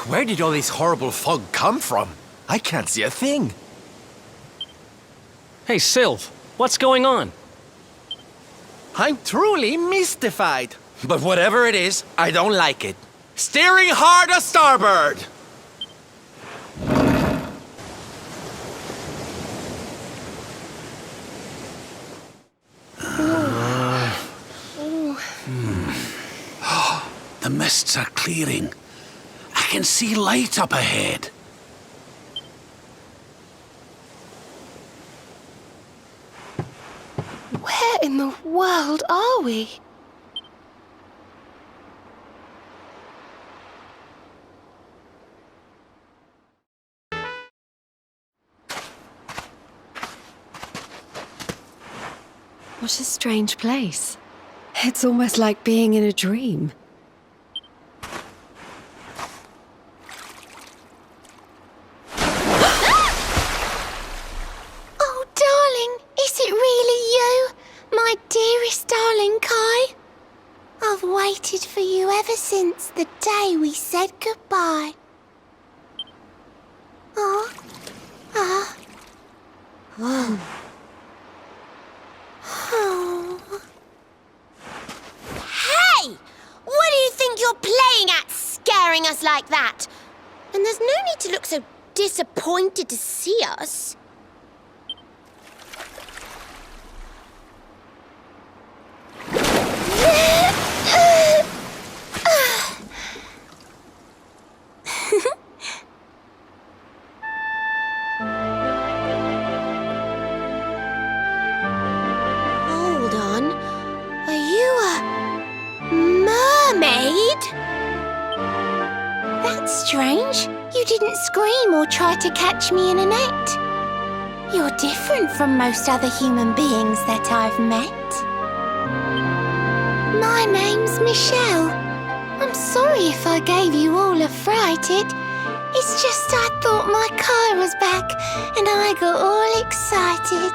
Where did all this horrible fog come from? I can't see a thing. Hey, Sylv, what's going on? I'm truly mystified. But whatever it is, I don't like it. Steering hard a starboard! The mists are clearing. I can see light up ahead. Where in the world are we? What a strange place. It's almost like being in a dream. Oh, darling, is it really you? My dearest darling Kai? I've waited for you ever since the day we said goodbye. Oh. Hey! What do you think you're playing at, scaring us like that? And there's no need to look so disappointed to see us. Hold on. Are you a mermaid? That's strange. You didn't scream or try to catch me in a net. You're different from most other human beings that I've met. My name's Michelle. I'm sorry if I gave you all a fright. It's just I thought my Kai was back and I got all excited.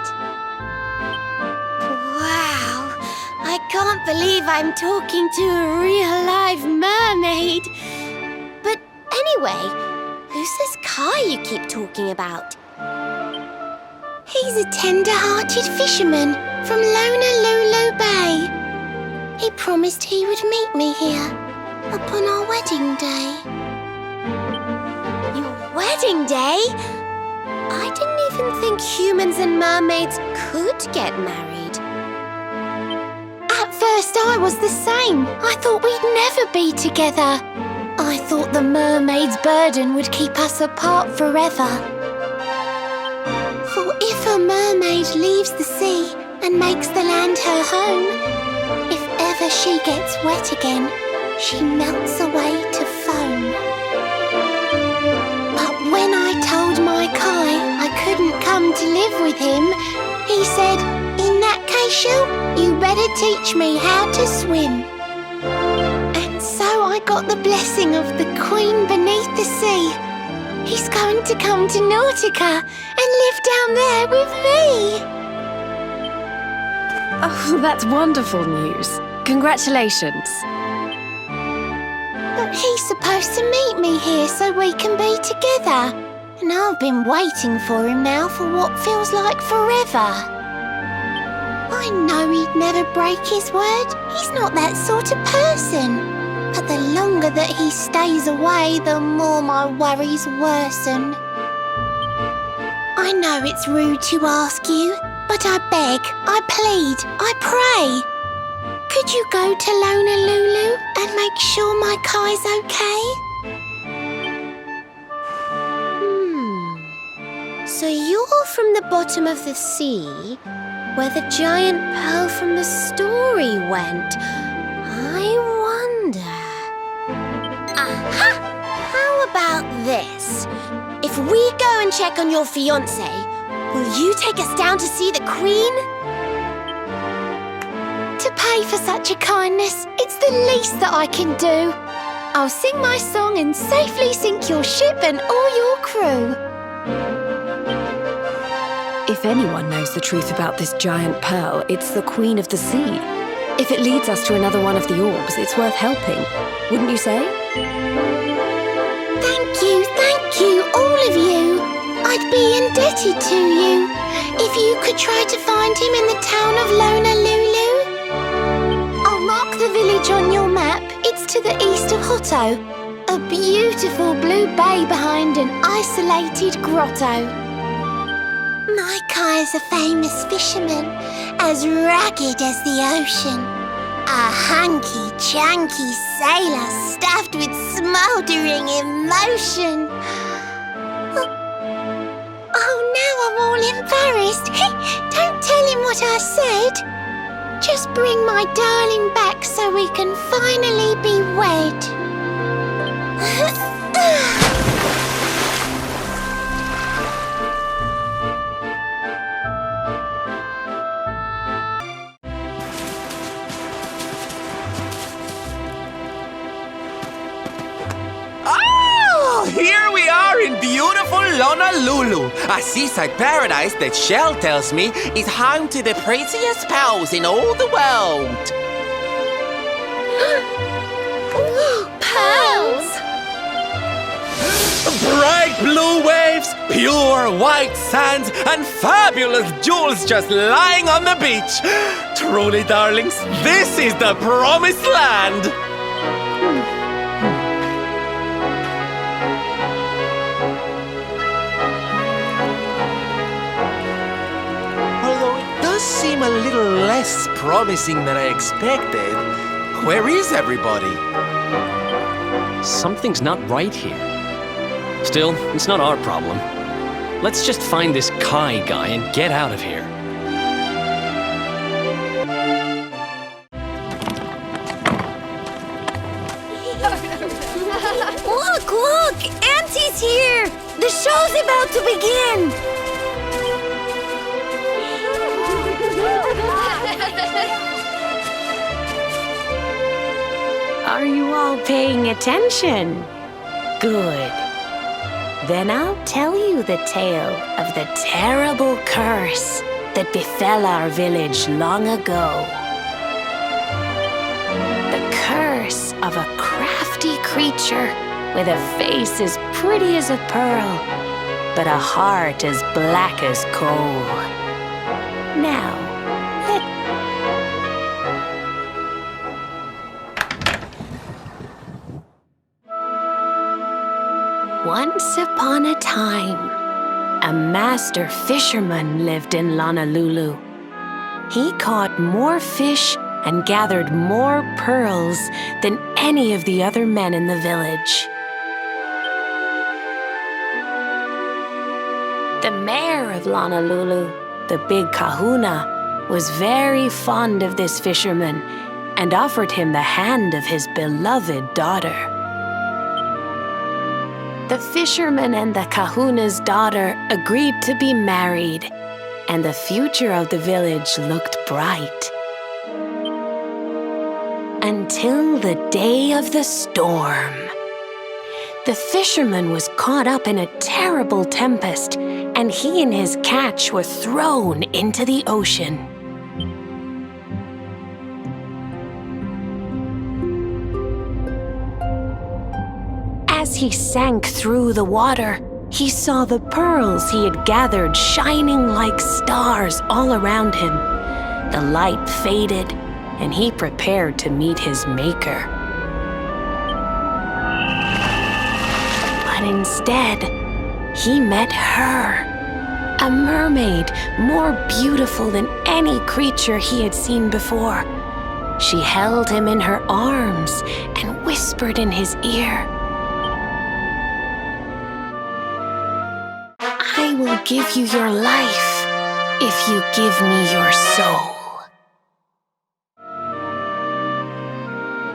Wow, I can't believe I'm talking to a real live mermaid. But anyway, who's this Kai you keep talking about? He's a tender-hearted fisherman from Honolulu Bay. He promised he would meet me here upon our wedding day. Your wedding day? I didn't even think humans and mermaids could get married. At first I was the same. I thought we'd never be together. I thought the mermaid's burden would keep us apart forever. For if a mermaid leaves the sea and makes the land her home, if ever she gets wet again, she melts away to foam. But when I told my Kai I couldn't come to live with him, he said, "In that case, you better teach me how to swim." And so I got the blessing of the Queen beneath the sea. He's going to come to Nautica and live down there with me. Oh, that's wonderful news. Congratulations. But he's supposed to meet me here so we can be together. And I've been waiting for him now for what feels like forever. I know he'd never break his word. He's not that sort of person. But the longer that he stays away, the more my worries worsen. I know it's rude to ask you, but I beg, I plead, I pray. Could you go to Honolulu and make sure my Kai's okay? So you're from the bottom of the sea, where the giant pearl from the story went. I wonder... Aha! How about this? If we go and check on your fiancé, will you take us down to see the Queen? To pay for such a kindness, it's the least that I can do. I'll sing my song and safely sink your ship and all your crew. If anyone knows the truth about this giant pearl, it's the Queen of the Sea. If it leads us to another one of the orbs, it's worth helping. Wouldn't you say? Thank indebted to you. If you could try to find him in the town of Honolulu. I'll mark the village on your map. It's to the east of Hotto. A beautiful blue bay behind an isolated grotto. My Kai's a famous fisherman, as rugged as the ocean. A hanky-chanky sailor stuffed with smouldering emotion. Oh, now I'm all embarrassed. Don't tell him what I said. Just bring my darling back so we can finally be wed. Here we are in beautiful Honolulu, a seaside paradise that Shell tells me is home to the prettiest pearls in all the world. Pearls! Bright blue waves, pure white sands, and fabulous jewels just lying on the beach. Truly, darlings, this is the promised land. Seem a little less promising than I expected. Where is everybody? Something's not right here. Still, it's not our problem. Let's just find this Kai guy and get out of here. Look! Auntie's here! The show's about to begin! Are you all paying attention? Good. Then I'll tell you the tale of the terrible curse that befell our village long ago. The curse of a crafty creature with a face as pretty as a pearl, but a heart as black as coal. Now, once upon a time, a master fisherman lived in Honolulu. He caught more fish and gathered more pearls than any of the other men in the village. The mayor of Honolulu, the big kahuna, was very fond of this fisherman and offered him the hand of his beloved daughter. The fisherman and the kahuna's daughter agreed to be married, and the future of the village looked bright. Until the day of the storm. The fisherman was caught up in a terrible tempest, and he and his catch were thrown into the ocean. As he sank through the water, he saw the pearls he had gathered shining like stars all around him. The light faded, and he prepared to meet his maker. But instead, he met her, a mermaid more beautiful than any creature he had seen before. She held him in her arms and whispered in his ear, "I will give you your life if you give me your soul."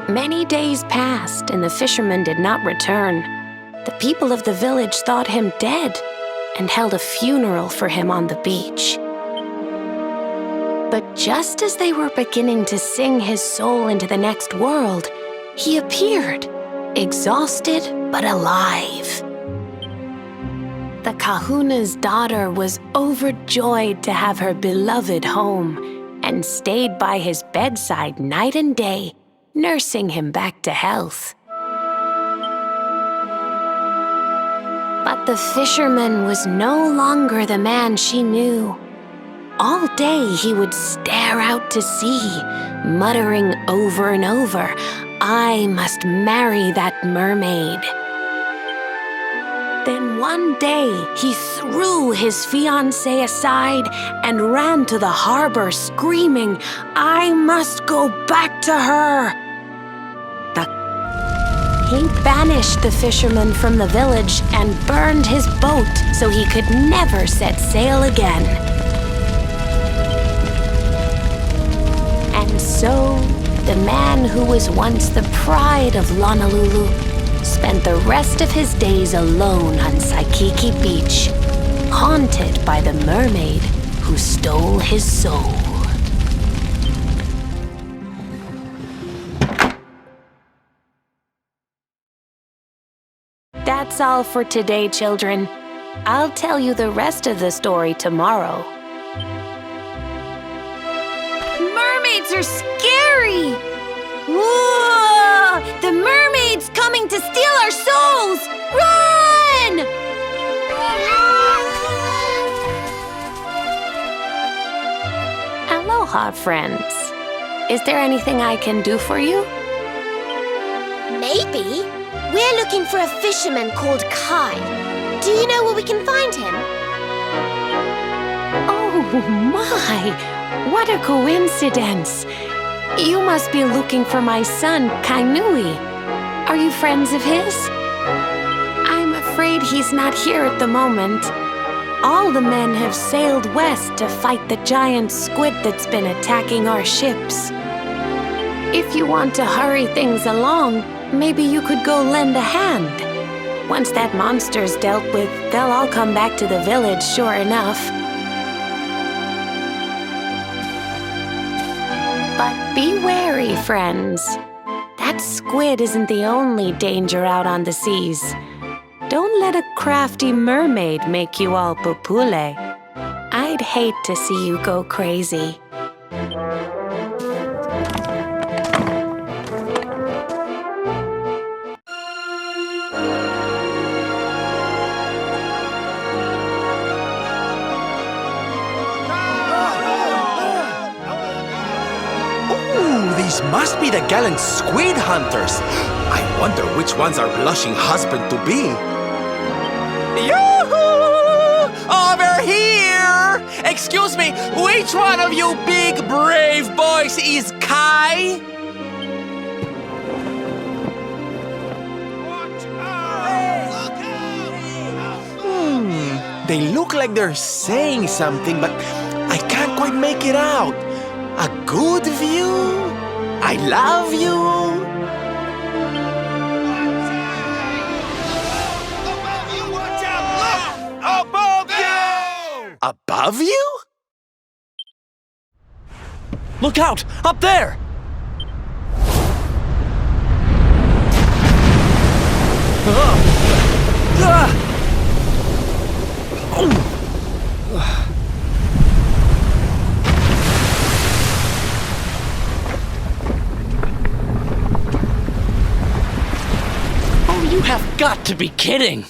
Many days passed and the fisherman did not return. The people of the village thought him dead and held a funeral for him on the beach. But just as they were beginning to sing his soul into the next world, he appeared, exhausted but alive. The kahuna's daughter was overjoyed to have her beloved home and stayed by his bedside night and day, nursing him back to health. But the fisherman was no longer the man she knew. All day he would stare out to sea, muttering over and over, "I must marry that mermaid." Then one day he threw his fiancée aside and ran to the harbor screaming, "I must go back to her." He banished the fisherman from the village and burned his boat so he could never set sail again. And so, the man who was once the pride of Honolulu spent the rest of his days alone on Waikiki Beach, haunted by the mermaid who stole his soul. That's all for today, children. I'll tell you the rest of the story tomorrow. Mermaids are scary! Whoa! The mermaid's coming to steal our souls! Run! Aloha, friends. Is there anything I can do for you? Maybe. We're looking for a fisherman called Kai. Do you know where we can find him? Oh my! What a coincidence! You must be looking for my son, Kainui. Are you friends of his? I'm afraid he's not here at the moment. All the men have sailed west to fight the giant squid that's been attacking our ships. If you want to hurry things along, maybe you could go lend a hand. Once that monster's dealt with, they'll all come back to the village, sure enough. But be wary, friends. That squid isn't the only danger out on the seas. Don't let a crafty mermaid make you all pupule. I'd hate to see you go crazy. These must be the gallant squid hunters. I wonder which one's our blushing husband-to-be. Yoo-hoo! Over here! Excuse me, which one of you big brave boys is Kai? They look like they're saying something, but I can't quite make it out. A good view? I love you. Above you, watch out! Look! Above you! Above you? Look out! Up there! Oh, you have got to be kidding!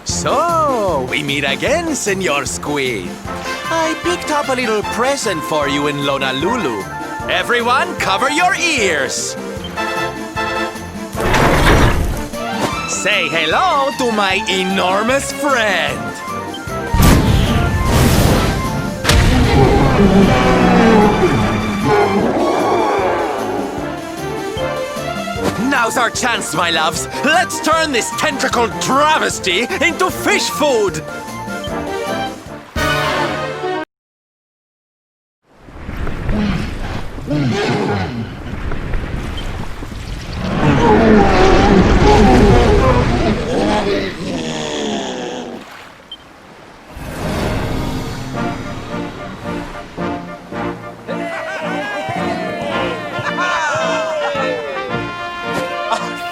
So, we meet again, Senor Squid. I picked up a little present for you in Honolulu. Everyone, cover your ears. Say hello to my enormous friend. Now's our chance, my loves. Let's turn this tentacled travesty into fish food.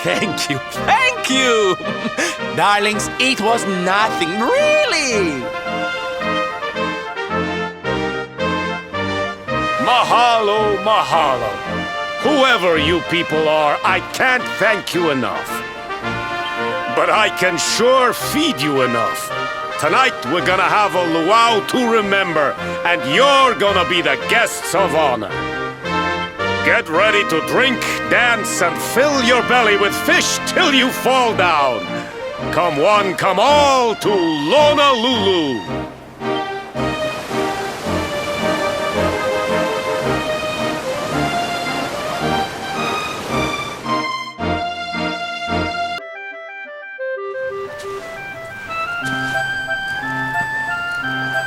Thank you, thank you! Darlings, it was nothing, really! Mahalo, mahalo. Whoever you people are, I can't thank you enough. But I can sure feed you enough. Tonight we're gonna have a luau to remember, and you're gonna be the guests of honor. Get ready to drink, dance, and fill your belly with fish till you fall down. Come one, come all to Honolulu.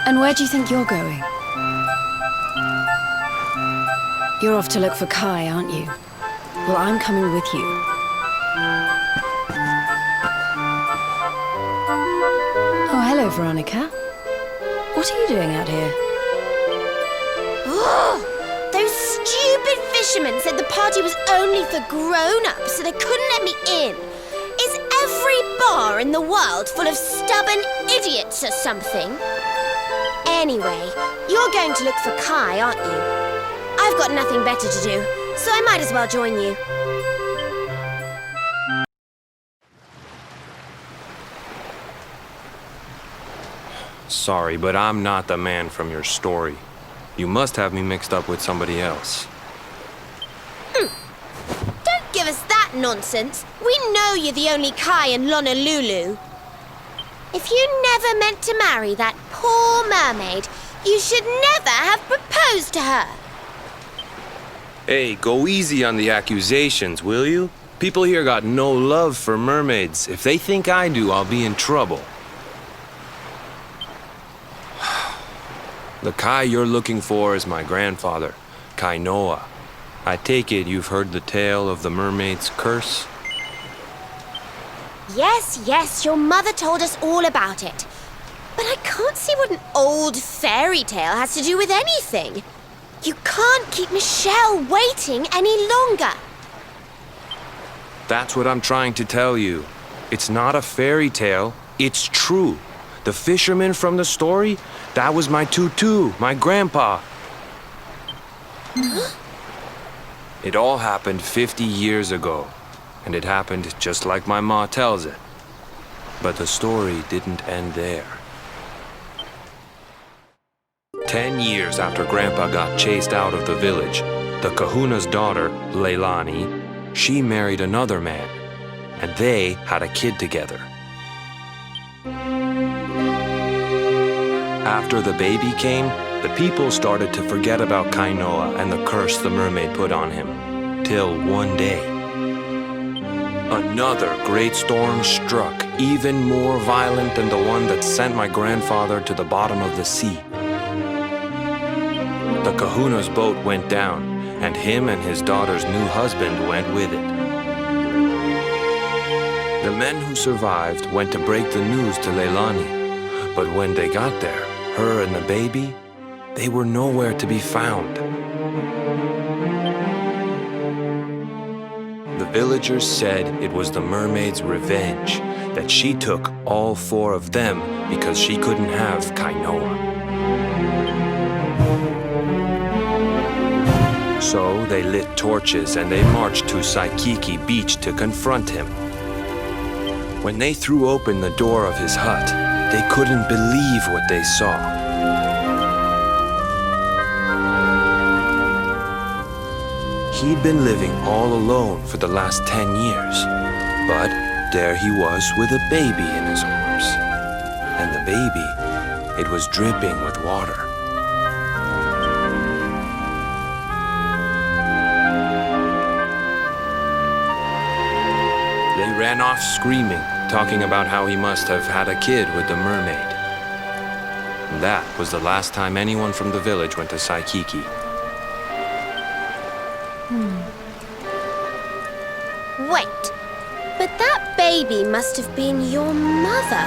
And where do you think you're going? You're off to look for Kai, aren't you? Well, I'm coming with you. Oh, hello, Veronica. What are you doing out here? Oh, those stupid fishermen said the party was only for grown-ups, so they couldn't let me in. Is every bar in the world full of stubborn idiots or something? Anyway, you're going to look for Kai, aren't you? I've got nothing better to do, so I might as well join you. Sorry, but I'm not the man from your story. You must have me mixed up with somebody else. Don't give us that nonsense. We know you're the only Kai in Honolulu. If you never meant to marry that poor mermaid, you should never have proposed to her. Hey, go easy on the accusations, will you? People here got no love for mermaids. If they think I do, I'll be in trouble. The Kai you're looking for is my grandfather, Kainoa. I take it you've heard the tale of the mermaid's curse? Yes, your mother told us all about it. But I can't see what an old fairy tale has to do with anything. You can't keep Michelle waiting any longer. That's what I'm trying to tell you. It's not a fairy tale, it's true. The fisherman from the story, that was my tutu, my grandpa. It all happened 50 years ago, and it happened just like my ma tells it. But the story didn't end there. 10 years after Grandpa got chased out of the village, the kahuna's daughter, Leilani, she married another man, and they had a kid together. After the baby came, the people started to forget about Kainoa and the curse the mermaid put on him, till one day. Another great storm struck, even more violent than the one that sent my grandfather to the bottom of the sea. The kahuna's boat went down, and him and his daughter's new husband went with it. The men who survived went to break the news to Leilani, but when they got there, her and the baby, they were nowhere to be found. The villagers said it was the mermaid's revenge, that she took all 4 of them because she couldn't have Kainoa. So they lit torches and they marched to Saikiki Beach to confront him. When they threw open the door of his hut, they couldn't believe what they saw. He'd been living all alone for the last 10 years, but there he was with a baby in his arms. And the baby, it was dripping with water. They ran off screaming, talking about how he must have had a kid with the mermaid. And that was the last time anyone from the village went to Saikiki. Wait, but that baby must have been your mother,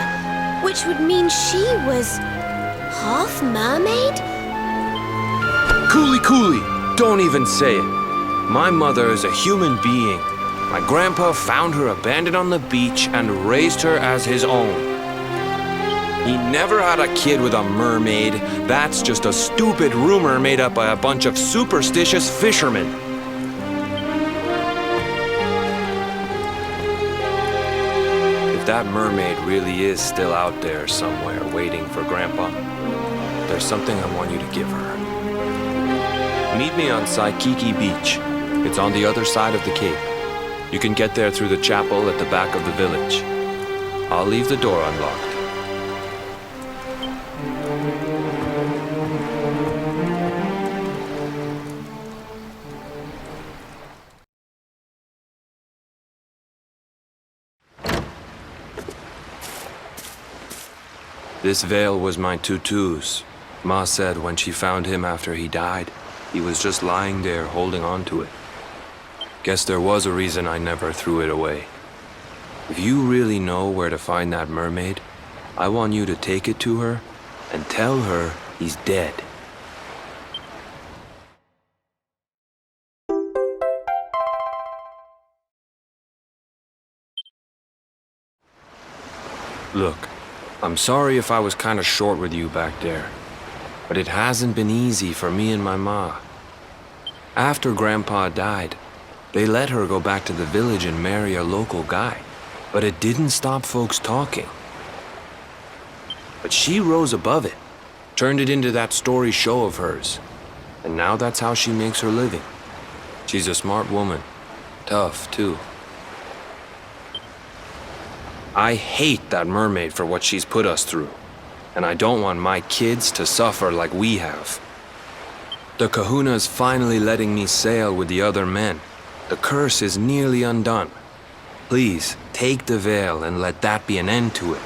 which would mean she was half mermaid? Cooley, don't even say it. My mother is a human being. My grandpa found her abandoned on the beach and raised her as his own. He never had a kid with a mermaid. That's just a stupid rumor made up by a bunch of superstitious fishermen. If that mermaid really is still out there somewhere waiting for Grandpa, there's something I want you to give her. Meet me on Saikiki Beach. It's on the other side of the cape. You can get there through the chapel at the back of the village. I'll leave the door unlocked. This veil was my tutu's. Ma said when she found him after he died, he was just lying there holding on to it. Guess there was a reason I never threw it away. If you really know where to find that mermaid, I want you to take it to her and tell her he's dead. Look, I'm sorry if I was kind of short with you back there, but it hasn't been easy for me and my ma. After Grandpa died, they let her go back to the village and marry a local guy, but it didn't stop folks talking. But she rose above it, turned it into that story show of hers, and now that's how she makes her living. She's a smart woman, tough too. I hate that mermaid for what she's put us through, and I don't want my kids to suffer like we have. The kahuna's finally letting me sail with the other men. The curse is nearly undone. Please, take the veil and let that be an end to it.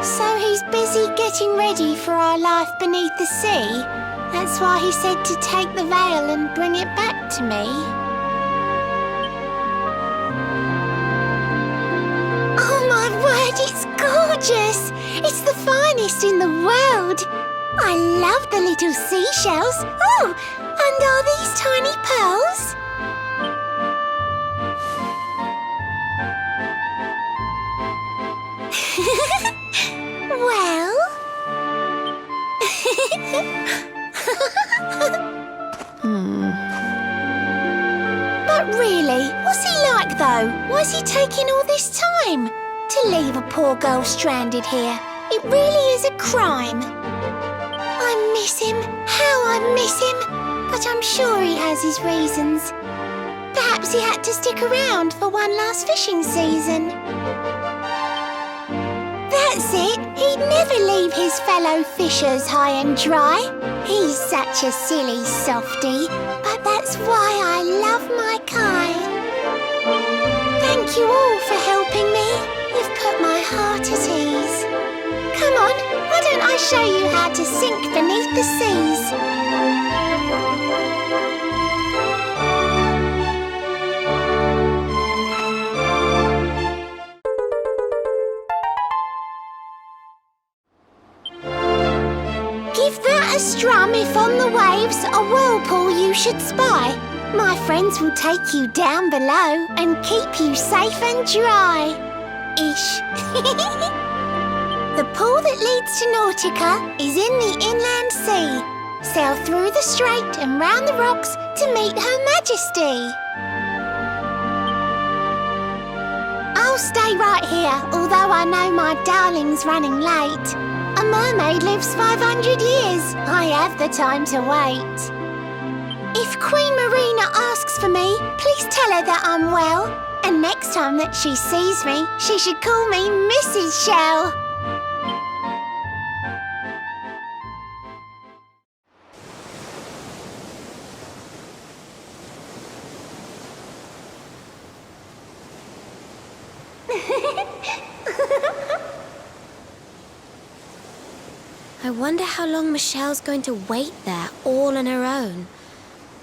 So he's busy getting ready for our life beneath the sea? That's why he said to take the veil and bring it back to me? Oh my word, it's gorgeous! It's the finest in the world! I love the little seashells. Oh, and are these tiny pearls? Well... But really, what's he like though? Why's he taking all this time? To leave a poor girl stranded here. It really is a crime. I miss him. How I miss him. But I'm sure he has his reasons. Perhaps he had to stick around for one last fishing season. That's it. He'd never leave his fellow fishers high and dry. He's such a silly softy, but that's why I love my Kai. Thank you all for helping me. You've put my heart at ease. Come on, why don't I show you how to sink beneath the seas? Give that a strum if on the waves a whirlpool you should spy. My friends will take you down below and keep you safe and dry. Ish. The pool that leads to Nautica is in the inland sea. Sail through the strait and round the rocks to meet Her Majesty. I'll stay right here, although I know my darling's running late. A mermaid lives 500 years. I have the time to wait. If Queen Marina asks for me, please tell her that I'm well. And next time that she sees me, she should call me Mrs. Shell. I wonder how long Michelle's going to wait there all on her own.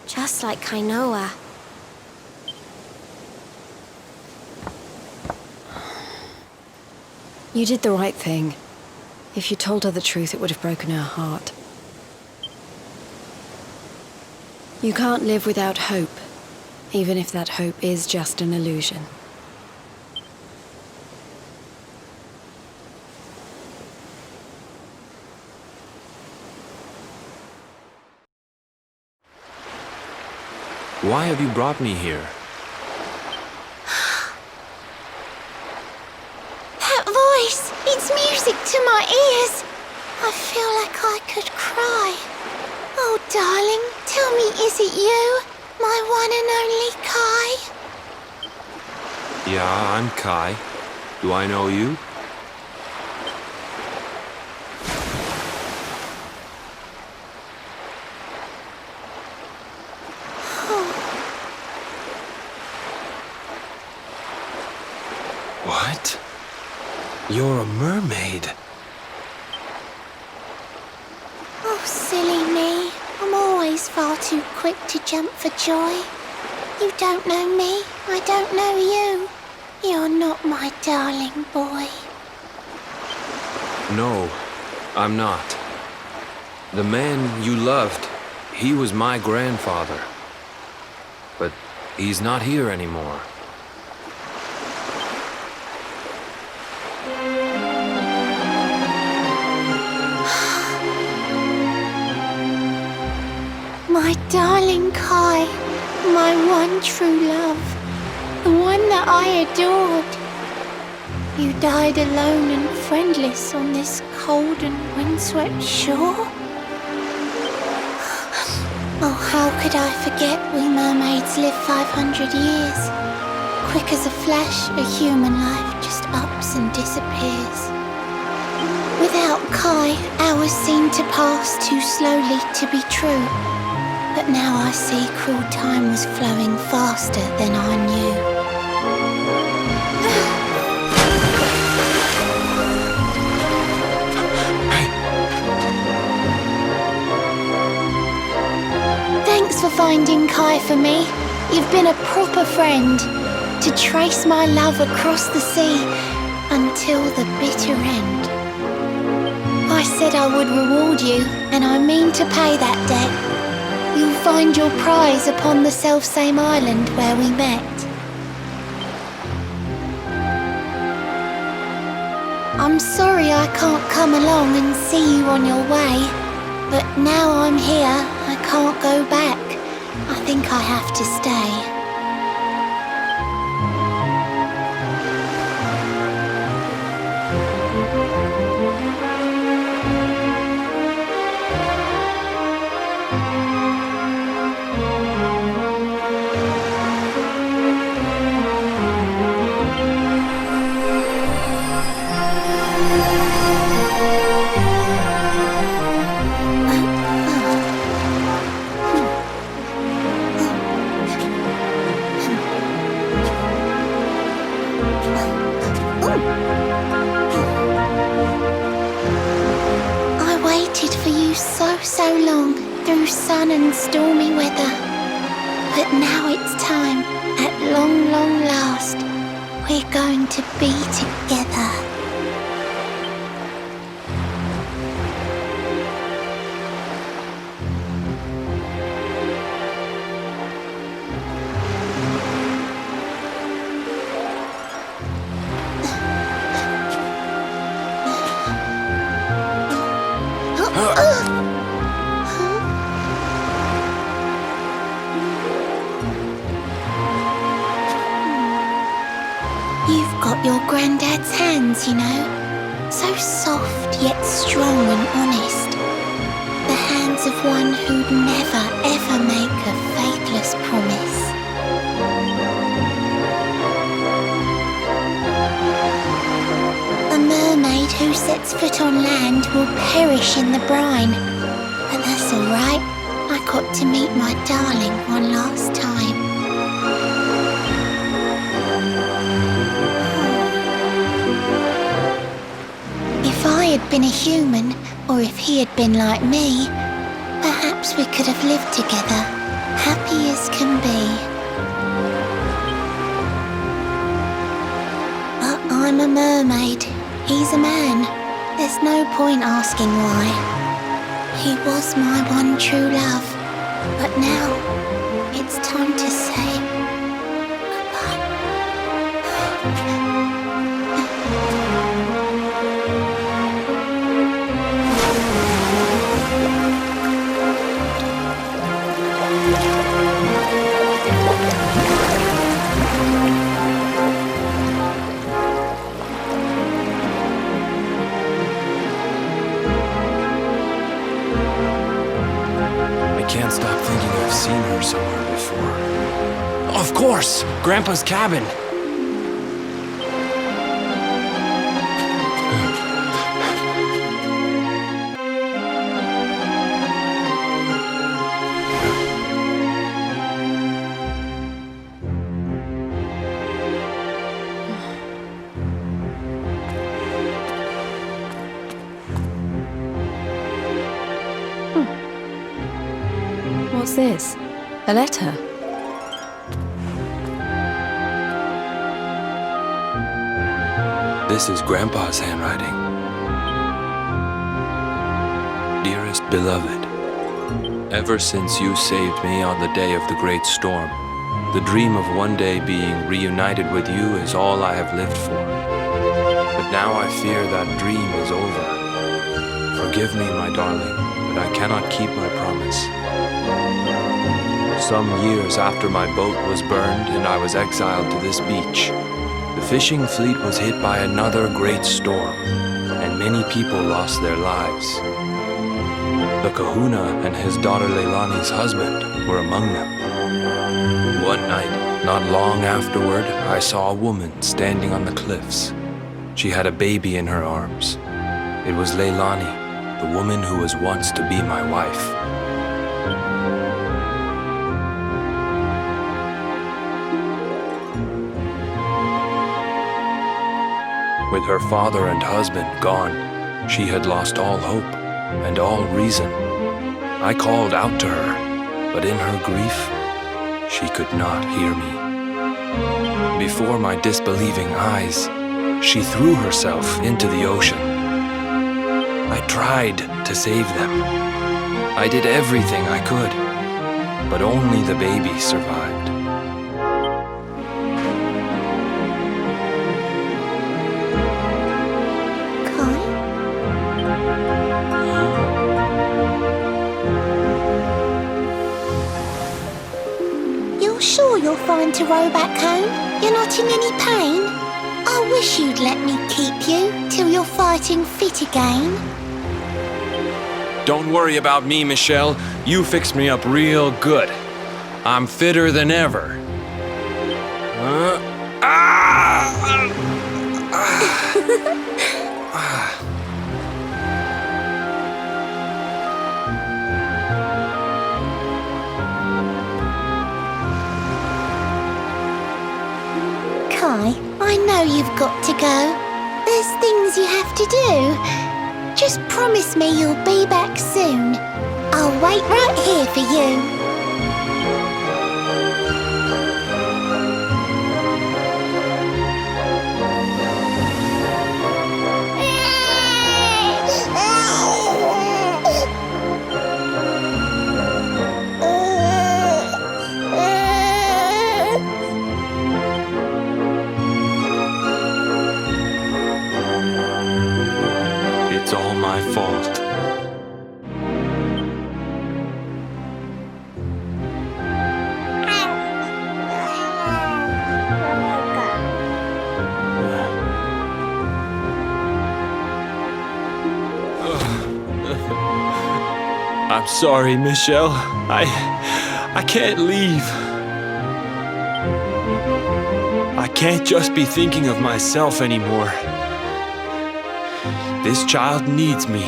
Just like Kainoa. You did the right thing. If you told her the truth, it would have broken her heart. You can't live without hope, even if that hope is just an illusion. Why have you brought me here? That voice! It's music to my ears! I feel like I could cry. Oh, darling, tell me, is it you? My one and only Kai? Yeah, I'm Kai. Do I know you? What? You're a mermaid. Oh, silly me. I'm always far too quick to jump for joy. You don't know me, I don't know you. You're not my darling boy. No, I'm not. The man you loved, he was my grandfather. But he's not here anymore. My darling Kai, my one true love, the one that I adored. You died alone and friendless on this cold and windswept shore. Oh, how could I forget we mermaids live 500 years? Quick as a flash, a human life just ups and disappears. Without Kai, hours seem to pass too slowly to be true. But now I see cruel time was flowing faster than I knew. Thanks for finding Kai for me. You've been a proper friend. To trace my love across the sea until the bitter end. I said I would reward you, and I mean to pay that debt. You'll find your prize upon the selfsame island where we met. I'm sorry I can't come along and see you on your way, but now I'm here, I can't go back. I think I have to stay. So long through sun and stormy weather, but now it's time, at long, long last, we're going to be together. You've got your granddad's hands, you know. So soft yet strong and honest. The hands of one who'd never ever make a faithless promise. A mermaid who sets foot on land will perish in the brine. But that's alright. I got to meet my darling one last time. If I had been a human, or if he had been like me, perhaps we could have lived together, happy as can be. But I'm a mermaid, he's a man. There's no point point asking why. He was my one true love, but now it's time to say goodbye. I can't stop thinking I've seen her somewhere before. Of course! Grandpa's cabin! What's this? A letter? This is Grandpa's handwriting. Dearest beloved, ever since you saved me on the day of the great storm, the dream of one day being reunited with you is all I have lived for. But now I fear that dream is over. Forgive me, my darling, but I cannot keep my promise. Some years after my boat was burned and I was exiled to this beach, the fishing fleet was hit by another great storm, and many people lost their lives. The kahuna and his daughter Leilani's husband were among them. One night, not long afterward, I saw a woman standing on the cliffs. She had a baby in her arms. It was Leilani, the woman who was once to be my wife. With her father and husband gone, she had lost all hope and all reason. I called out to her, but in her grief, she could not hear me. Before my disbelieving eyes, she threw herself into the ocean. I tried to save them. I did everything I could, but only the baby survived. Sure you're fine to row back home? You're not in any pain? I wish you'd let me keep you till you're fighting fit again. Don't worry about me, Michelle. You fixed me up real good. I'm fitter than ever. I know you've got to go. There's things you have to do. Just promise me you'll be back soon. I'll wait right here for you. It's all my fault. I'm sorry, Michelle. I can't leave. I can't just be thinking of myself anymore. This child needs me.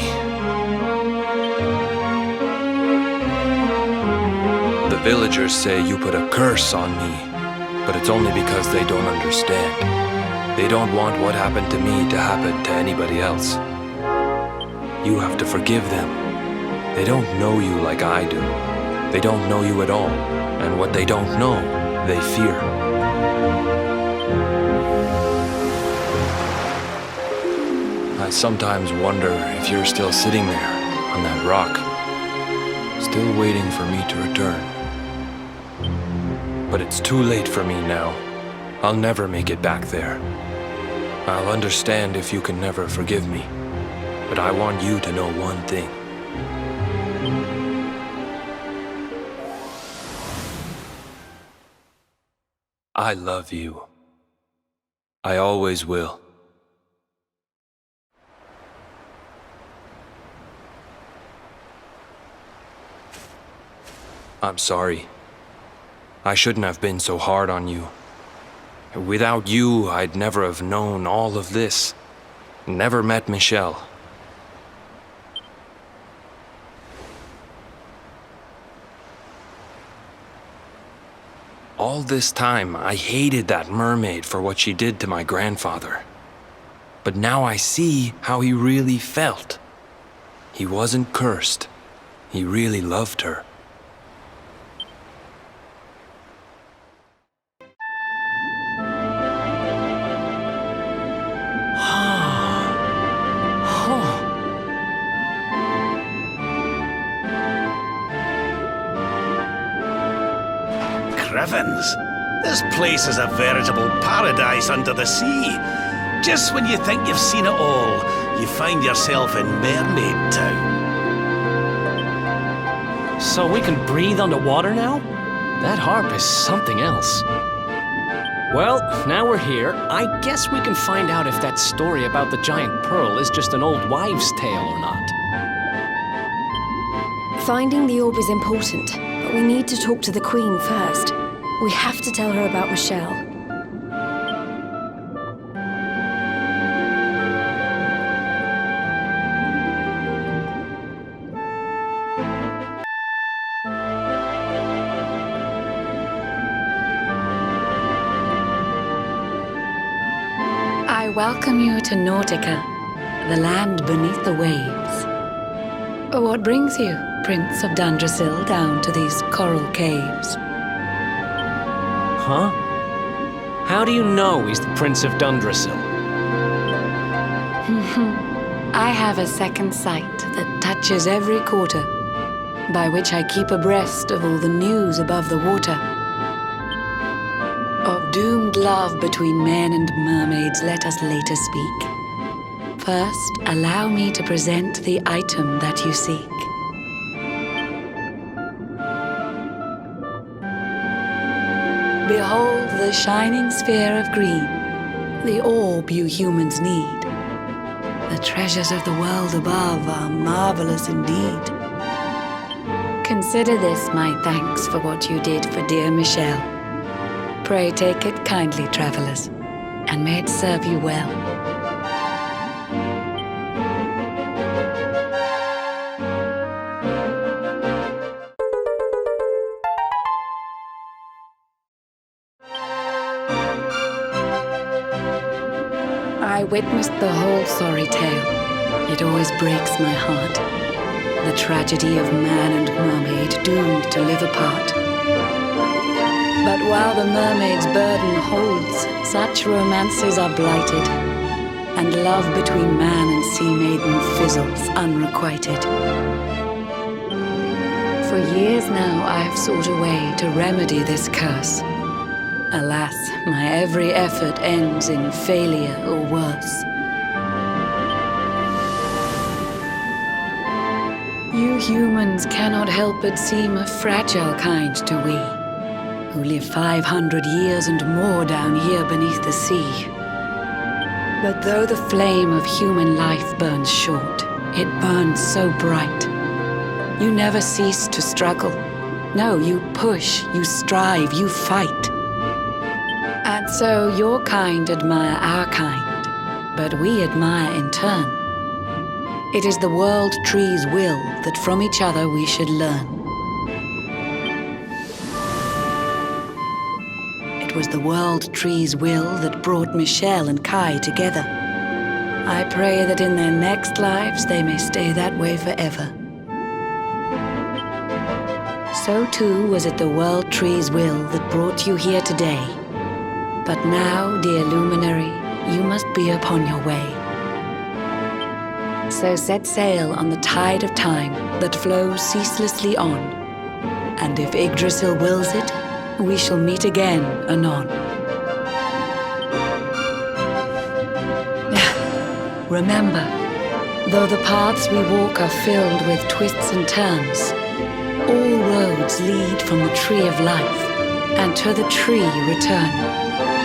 The villagers say you put a curse on me, but it's only because they don't understand. They don't want what happened to me to happen to anybody else. You have to forgive them. They don't know you like I do. They don't know you at all, and what they don't know, they fear. I I sometimes wonder if you're still sitting there on that rock, still waiting for me to return. But it's too late for me now. I'll never make it back there. I'll understand if you can never forgive me, but I want you to know one thing. I love you. I always will. I'm sorry. I shouldn't have been so hard on you. Without you, I'd never have known all of this. Never met Michelle. All this time, I hated that mermaid for what she did to my grandfather. But now I see how he really felt. He wasn't cursed. He really loved her. Griffins, this place is a veritable paradise under the sea. Just when you think you've seen it all, you find yourself in Mermaid Town. So we can breathe underwater now? That harp is something else. Well, now we're here. I guess we can find out if that story about the giant pearl is just an old wives' tale or not. Finding the orb is important, but we need to talk to the Queen first. We have to tell her about Michelle. I welcome you to Nautica, the land beneath the waves. What brings you, Prince of Dundrasil, down to these coral caves? Huh? How do you know he's the Prince of Dundrasil? I have a second sight that touches every quarter, by which I keep abreast of all the news above the water. Of doomed love between men and mermaids, let us later speak. First, allow me to present the item that you seek. Behold the shining sphere of green, the orb you humans need. The treasures of the world above are marvelous indeed. Consider this my thanks for what you did for dear Michelle. Pray take it kindly, travelers, and may it serve you well. I witnessed the whole sorry tale. It always breaks my heart. The tragedy of man and mermaid doomed to live apart. But while the mermaid's burden holds, such romances are blighted, and love between man and sea maiden fizzles unrequited. For years now I have sought a way to remedy this curse. Alas, my every effort ends in failure or worse. You humans cannot help but seem a fragile kind to we, who live 500 years and more down here beneath the sea. But though the flame of human life burns short, it burns so bright. You never cease to struggle. No, you push, you strive, you fight. And so your kind admire our kind, but we admire in turn. It is the world tree's will that from each other we should learn. It was the world tree's will that brought Michelle and Kai together. I pray that in their next lives they may stay that way forever. So too was it the world tree's will that brought you here today. But now, dear luminary, you must be upon your way. So set sail on the tide of time that flows ceaselessly on. And if Yggdrasil wills it, we shall meet again anon. Remember, though the paths we walk are filled with twists and turns, all roads lead from the tree of life, and to the tree return.